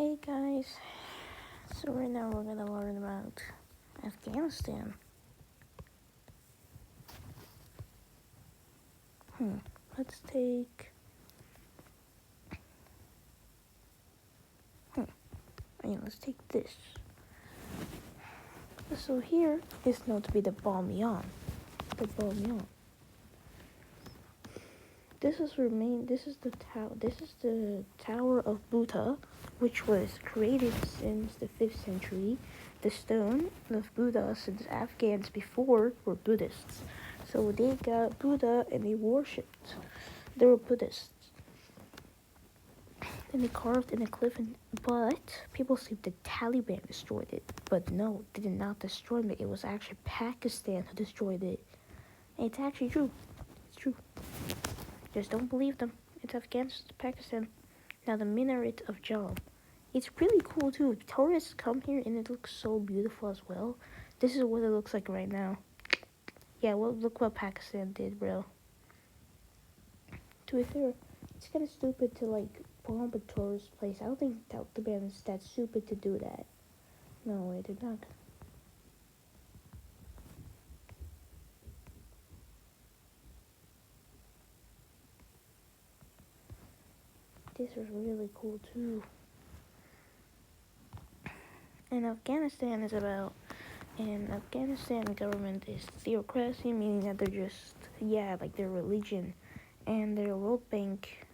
Hey guys, so right now we're gonna learn about Afghanistan. Let's take. Let's take this. So here is known to be the Balmain. The Balmain. This is the tower. This is the Tower of Buddha, which was created since the 5th century. The stone of Buddha, since Afghans before were Buddhists, so they got Buddha and they worshipped. They were Buddhists. Then they carved in a cliff, but people say the Taliban destroyed it. But no, they did not destroy it. It was actually Pakistan who destroyed it. And it's actually true. It's true. Just don't believe them. It's Afghanistan, Pakistan. Now the Minaret of Jam. It's really cool too. Tourists come here and it looks so beautiful as well. This is what it looks like right now. Yeah, well, look what Pakistan did, bro. To be fair, it's kind of stupid to bomb a tourist place. I don't think Taliban is that stupid to do that. No way, they're not. This is really cool too. And Afghanistan government is theocracy, meaning that they're just, their religion and their World Bank,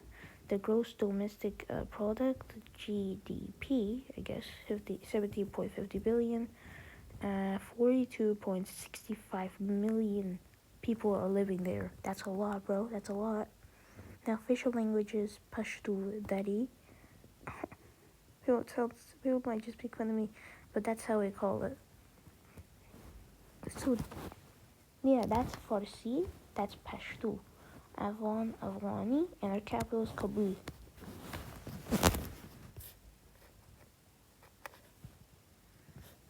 the gross domestic product, GDP, I guess, 17.50 billion, 42.65 million people are living there. That's a lot, bro. That's a lot. Now, official language is Pashto Dari. People might just make fun of me, but that's how we call it. So, yeah, that's Farsi, that's Pashto, Afghani, and our capital is Kabul.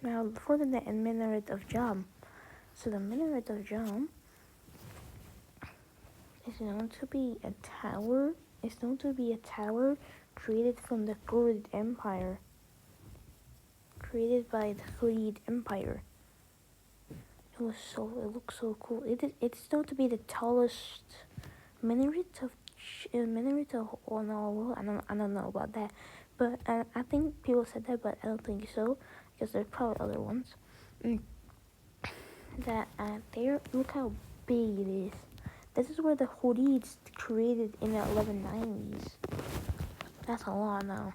Now, for the Minaret of Jam. So the Minaret of Jam is known to be a tower. It's known to be a tower created from the Ghurid Empire. Created by the Ghurid Empire. It looks so cool. It's known to be the tallest minaret of all in the world. I don't know about that, but I think people said that, but I don't think so because there's probably other ones. That there, look how big it is. This is where the Ghurids created in the 1190s. That's a lot now.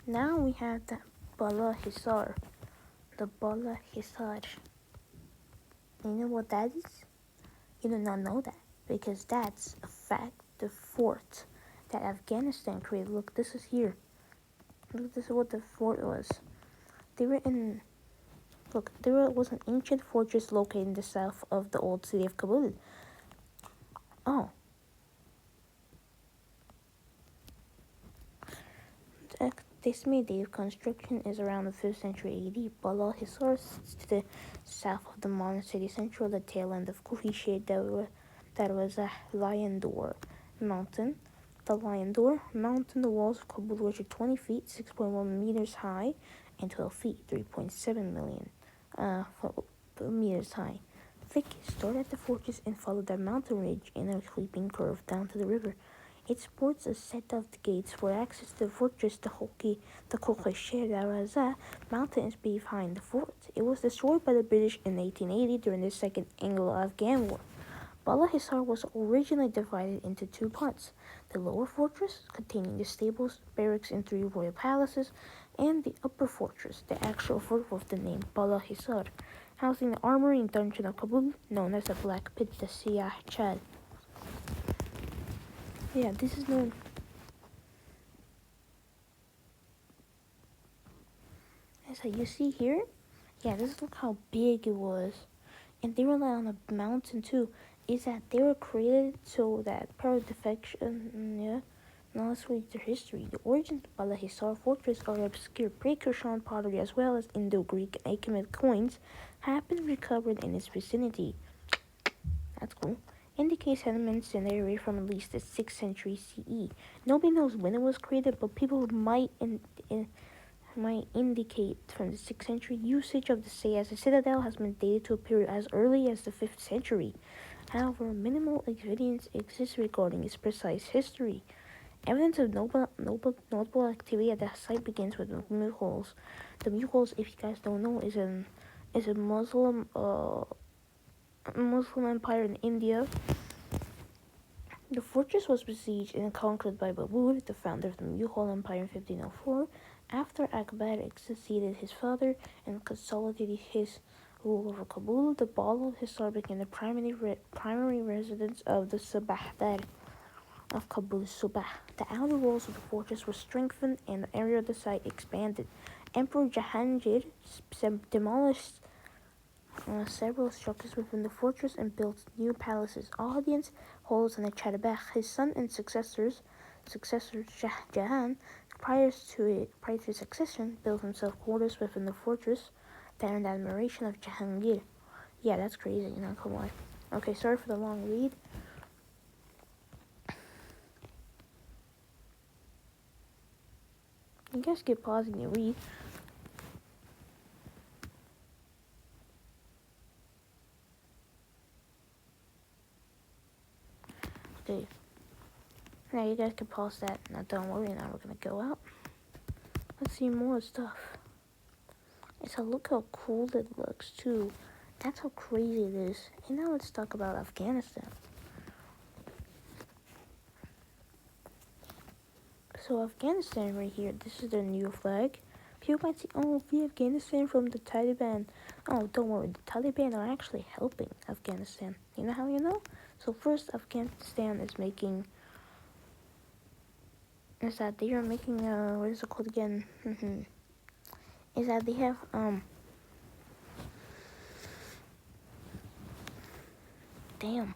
Now we have the Bala Hisar. The Bala Hisar. You know what that is? You do not know that because that's a fact. The fort that Afghanistan created. Look, this is here. Look, this is what the fort was. There was an ancient fortress located in the south of the old city of Kabul. Oh. The estimated date of construction is around the 5th century AD. Bala Hisar sits to the south of the modern city central, the tail end of Kuhishe. That was a Lion Door mountain. The Lion Door mountain, the walls of Kabul, which are 20 feet, 6.1 meters high, and 12 feet, 3.7 million meters high. Thick started at the fortress and followed the mountain ridge in a sweeping curve down to the river. It sports a set of gates for access to the fortress. The Kokesher Daraza mountain is behind the fort. It was destroyed by the British in 1880 during the Second Anglo-Afghan War. Bala Hisar was originally divided into two parts: the lower fortress, containing the stables, barracks, and 3 royal palaces, and the upper fortress, the actual fort with the name Bala Hisar, housing the armory and dungeon of Kabul, known as the Black Pit, the Siyah Chad. Yeah, this is known. So you see here? Yeah, this look how big it was. And they rely on a mountain too. Is that they were created so that part of defection, Now let's read their history. The origins of Bala Hisar fortress are obscure. Pre-Kushan pottery as well as Indo-Greek and Achaemenid coins have been recovered in its vicinity. That's cool. indicate settlements in the area from at least the 6th century CE. Nobody knows when it was created, but people might indicate from the 6th century. Usage of the say as a citadel has been dated to a period as early as the 5th century. However, minimal evidence exists regarding its precise history. Evidence of notable activity at the site begins with the Mughals. The Mughals, if you guys don't know, is a Muslim empire in India. The fortress was besieged and conquered by Babur, the founder of the Mughal Empire in 1504, after Akbar succeeded his father and consolidated his rule over Kabul. The Bala of Hisar became the primary residence of the Subahdar of Kabul Subah. The outer walls of the fortress were strengthened and the area of the site expanded. Emperor Jahangir demolished several structures within the fortress and built new palaces, audience halls, and a charbagh. His son and successor Shah Jahan, prior to his succession, built himself quarters within the fortress that earned admiration of Jahangir. Yeah, that's crazy, come on. Okay, sorry for the long read. You guys can pause and you read. Okay. Now you guys can pause that. Now don't worry, now we're gonna go out. Let's see more stuff. So look how cool it looks too. That's how crazy it is. And now let's talk about Afghanistan. So Afghanistan right here, this is their new flag. People might say, oh, free Afghanistan from the Taliban. Oh, don't worry, the Taliban are actually helping Afghanistan. You know how you know? So first, Afghanistan is that they are making, what is it called again? Is that they have, damn.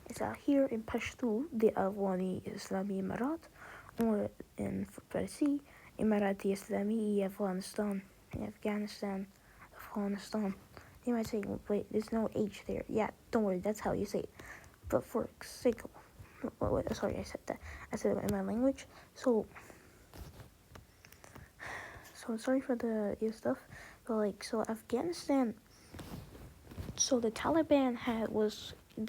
Is out here in Pashto, the Afghani Islami Emirat, or in Farsi, Emirati Islami Afghanistan. You might say, wait, there's no H there. Yeah, don't worry, that's how you say it. But for sake of, sorry, I said that. I said it in my language. So sorry for the stuff. But so Afghanistan. So the Taliban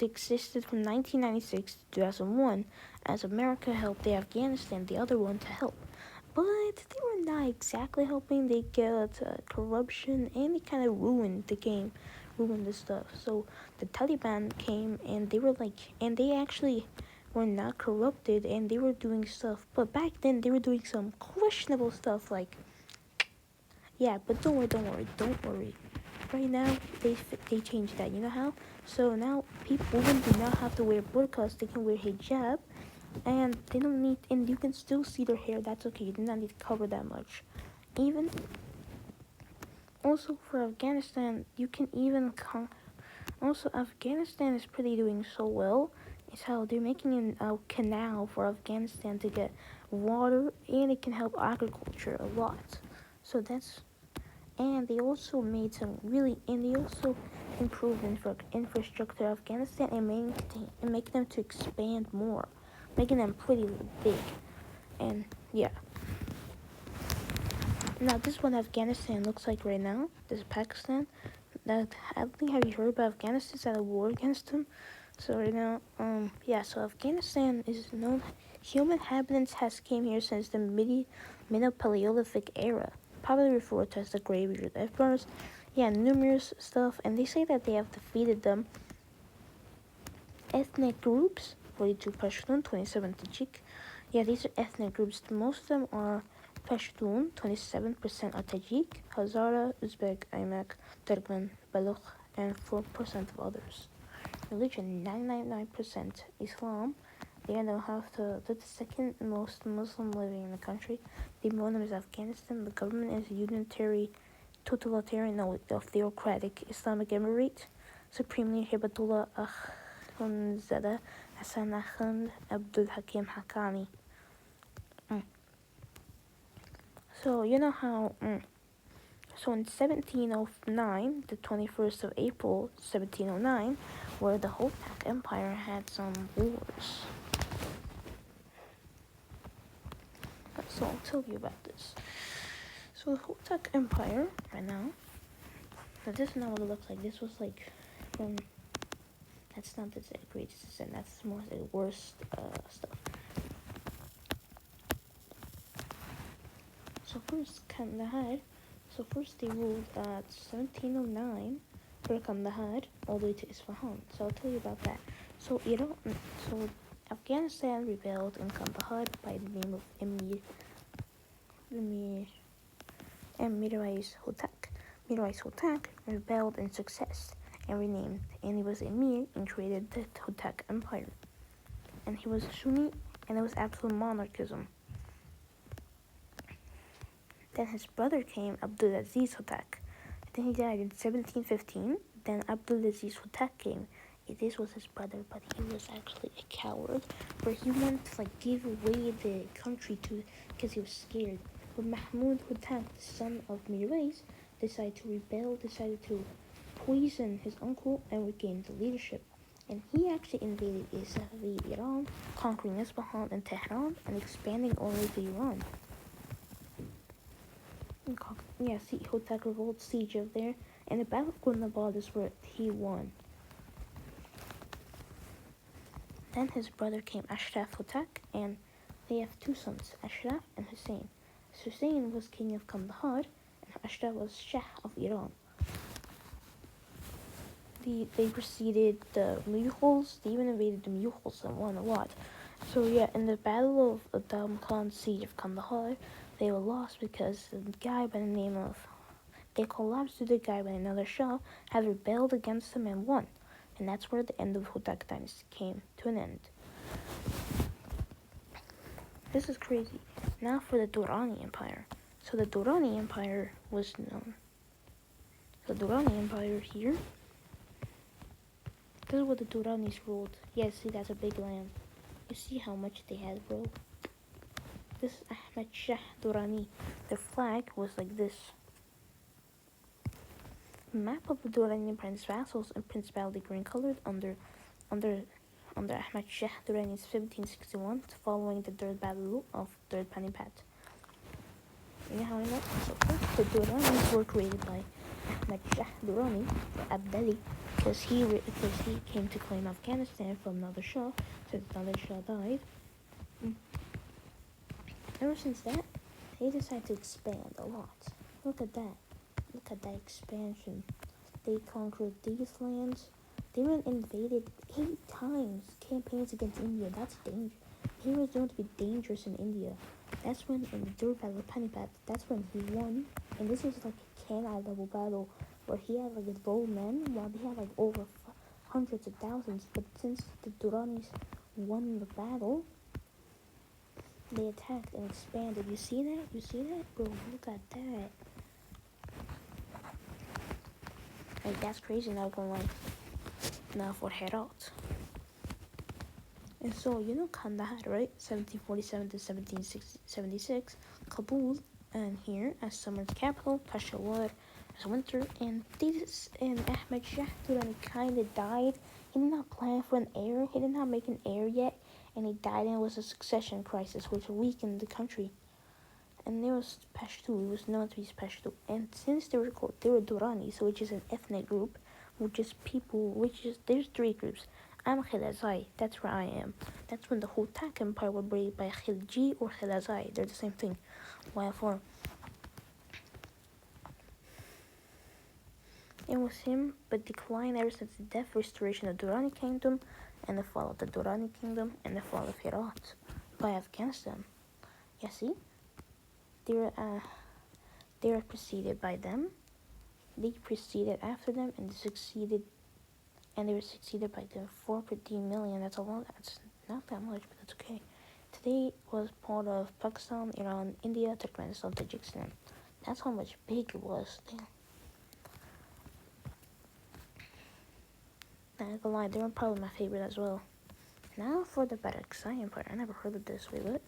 existed from 1996 to 2001 as America helped the Afghanistan, the other one, to help. But they were not exactly helping. They got corruption and they kind of ruined the game, ruined the stuff. So the Taliban came and they actually were not corrupted and they were doing stuff. But back then they were doing some questionable stuff yeah, but don't worry. Right now, they changed that. You know how? So now women do not have to wear burqas. They can wear hijab, and they don't need. And you can still see their hair. That's okay. You do not need to cover that much. Even also for Afghanistan, you can even Also, Afghanistan is pretty doing so well. It's how they're making a canal for Afghanistan to get water, and it can help agriculture a lot. So that's. And they also improved infrastructure of Afghanistan and make them to expand more, making them pretty big. And yeah. Now this is what Afghanistan looks like right now. This is Pakistan. I think have you heard about Afghanistan? It's at a war against them. So right now, so Afghanistan is known. Human inhabitants has came here since the Middle Paleolithic era, probably referred to as the Greybeard Emperors. Yeah, numerous stuff, and they say that they have defeated them. Ethnic groups: 42 Pashtun, 27 Tajik. Yeah, these are ethnic groups. Most of them are Pashtun, 27% are Tajik, Hazara, Uzbek, Aimak, Turkmen, Baluch, and 4% of others. Religion: 99% Islam. They don't have they're the second most Muslim living in the country. The main one is Afghanistan. The government is unitary totalitarian, no, the theocratic Islamic Emirate, supremely Hibatullah Akhundzada Hassan Akhund Abdul Hakim Hakami. So you know how. So in 1709, the 21st of April, 1709, where the Hotak Empire had some wars. So I'll tell you about this. So the Hotak Empire, right now, so this is not what it looks like. This was like from, that's not the greatest descent, that's more the worst stuff. So first, Kandahar. So first they ruled at 1709 for Kandahar all the way to Isfahan. So I'll tell you about that. So Afghanistan rebelled in Kandahar by the name of Mirwais Hotak. Mirwais Hotak rebelled in success and renamed, and he was Emir and created the Hotak Empire. And he was a Sunni, and it was absolute monarchism. Then his brother came, Abdulaziz Hotak. Then he died in 1715. Then Abdulaziz Hotak came. This was his brother, but he was actually a coward, where he wanted to give away the country because he was scared. But Mahmud Hotak, the son of Mirwais, decided to rebel, decided to poison his uncle and regain the leadership. And he actually invaded Iran, conquering Isfahan and Tehran and expanding all over Iran. Yeah, see, Hotak revolt, siege of there, and the Battle of Gurnabad is where he won. Then his brother came, Ashraf Hotak, and they have two sons, Ashraf and Hussein. Hussein was king of Kandahar, and Ashraf was Shah of Iran. They preceded the Mughals. They even invaded the Mughals and won a lot. So yeah, in the Battle of Damkhan siege of Kandahar, they were lost because the guy by the name of, they collapsed to the guy by another Shah, had rebelled against them and won. And that's where the end of Hotak dynasty came to an end. This is crazy. Now for the Durrani Empire. So the Durrani Empire was known. The Durrani Empire here. This is what the Durranis ruled. Yeah, see, that's a big land. You see how much they had, bro. This is Ahmed Shah Durrani. Their flag was like this. Map of the Durrani Empire's vassals and principality green colored under Ahmed Shah Durrani's 1761 following the third battle of Third Panipat. You know how I know? So first, the Durranis were created by Ahmed Shah Durrani, Abdali, because he came to claim Afghanistan from another Shah, since another Shah died. Ever since that, they decided to expand a lot. Look at that. Look at that expansion. They conquered these lands. They were invaded 8 times. Campaigns against India. That's dangerous. He was known to be dangerous in India. That's when, in the third battle of Panipat, that's when he won. And this was like a canine level battle where he had his low men while they had over hundreds of thousands. But since the Durranis won the battle, they attacked and expanded. You see that? You see that? Bro, look at that. That's crazy. Now going now for Herat. And so, you know Kandahar, right? 1747 to 1776. Kabul, and here as summer's capital, Peshawar as winter. And Ahmed Shah Durrani kind of died. He did not plan for an heir. He did not make an heir yet. And he died, and it was a succession crisis which weakened the country. And there was Pashto, it was known to be Pashto. And since they were Durranis, which is an ethnic group, there's 3 groups. I'm Khilazai, that's where I am. That's when the Hotak Empire was raided by Khilji or Khilazai, they're the same thing. It was him, but declined ever since the death, restoration of the Durrani Kingdom, and the fall of the Durrani Kingdom, and the fall of Herat by Afghanistan. Yeah, see? They were preceded by them. They preceded after them, and they were succeeded by the 4.3 million. That's a lot. That's not that much, but that's okay. Today was part of Pakistan, Iran, India, Turkmenistan, Tajikistan. That's how much big it was. Damn. Not gonna lie, they were probably my favorite as well. Now for the better exciting part. I never heard of this. Wait, what?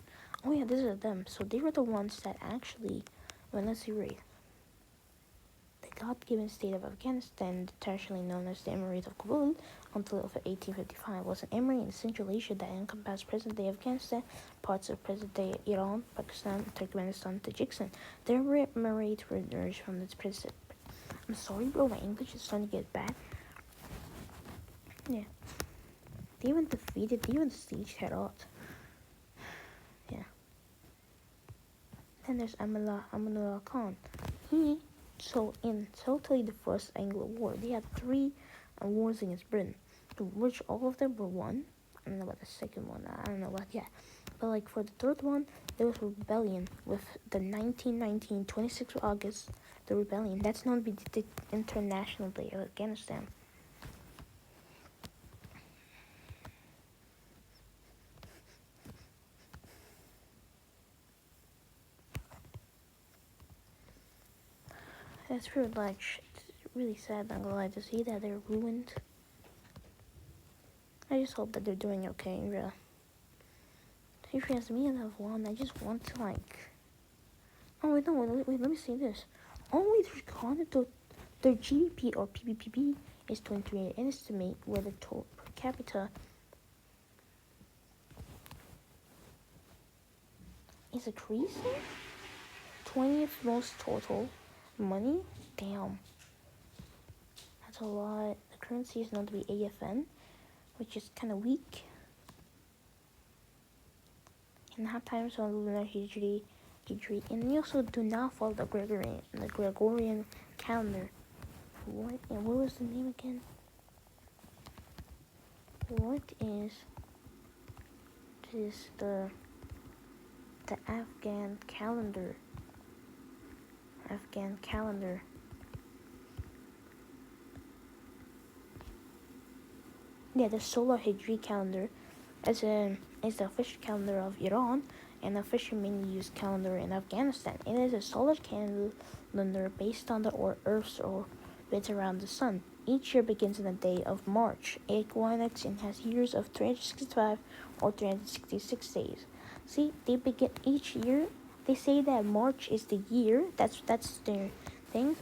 Oh yeah, these are them. So they were the ones that actually, well, let's see, right. The God-given state of Afghanistan, traditionally known as the Emirate of Kabul, until 1855, was an emirate in Central Asia that encompassed present-day Afghanistan, parts of present-day Iran, Pakistan, Turkmenistan, Tajikistan. The emirate emerged from its president. I'm sorry, bro. My English is starting to get bad. Yeah. They even sieged Herat. Yeah. Then there's Amanullah Khan. So in totally the first Anglo War, they had three wars against Britain, which all of them were won. I don't know about the second one. I don't know about, yeah. But like for the third one, there was a rebellion with the 1919, 26th of August, the rebellion. That's known to be the International Day of Afghanistan. That's really like, it's really sad, not gonna lie, to see that they're ruined. I just hope that they're doing okay, real. If you ask me and have one, I just want to like. Oh wait, no, wait, let me see this. Oh wait, their GDP or PPP is 23 and estimate where the total per capita is increasing. 20th most total money. Damn, that's a lot. The currency is known to be AFN, which is kind of weak. And half times on lunar hijri, and we also do not follow the Gregorian calendar. What was the name again? What is the Afghan calendar? Afghan calendar. Yeah, the solar hijri calendar is the official calendar of Iran and the official mainly used calendar in Afghanistan. It is a solar calendar based on the Earth's orbit around the sun. Each year begins on the day of March equinox and has years of 365 or 366 days. See, they begin each year. They say that March is the year. That's their thing.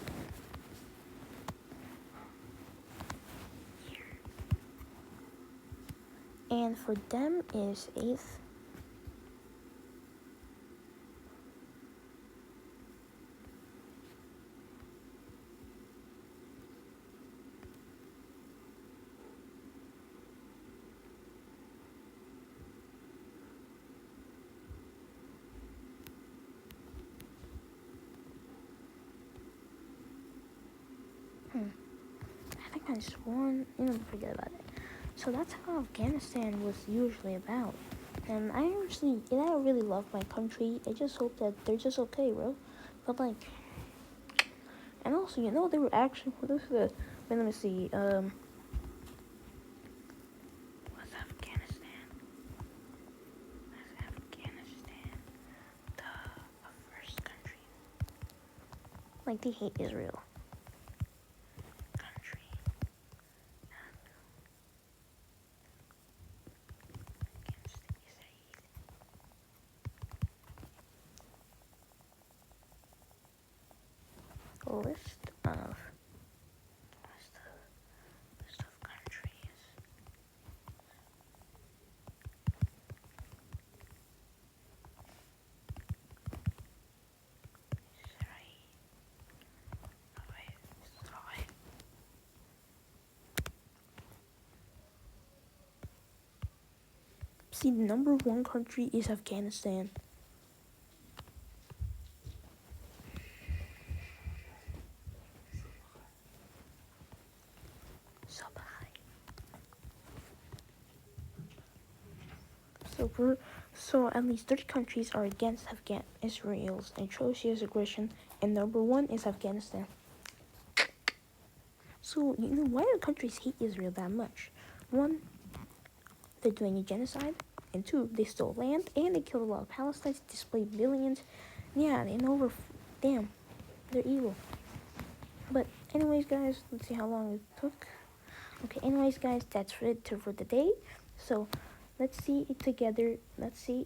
And for them is 8th. I think I sworn, forget about it. So that's how Afghanistan was usually about. And I don't really love my country. I just hope that they're just okay, bro. But like, and also, they were actually, let me see, what's Afghanistan? The first country. Like, they hate Israel. List of countries. See, the number one country is Afghanistan. So at least 30 countries are against Israel's atrocious aggression, and number one is Afghanistan. So, why do countries hate Israel that much? One, they're doing a genocide, and two, they stole land, and they killed a lot of Palestinians, displaced billions. Yeah, damn, they're evil. But anyways, guys, let's see how long it took. Okay, anyways, guys, that's it for the day. So let's see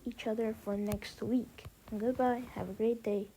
each other for next week. Goodbye. Have a great day.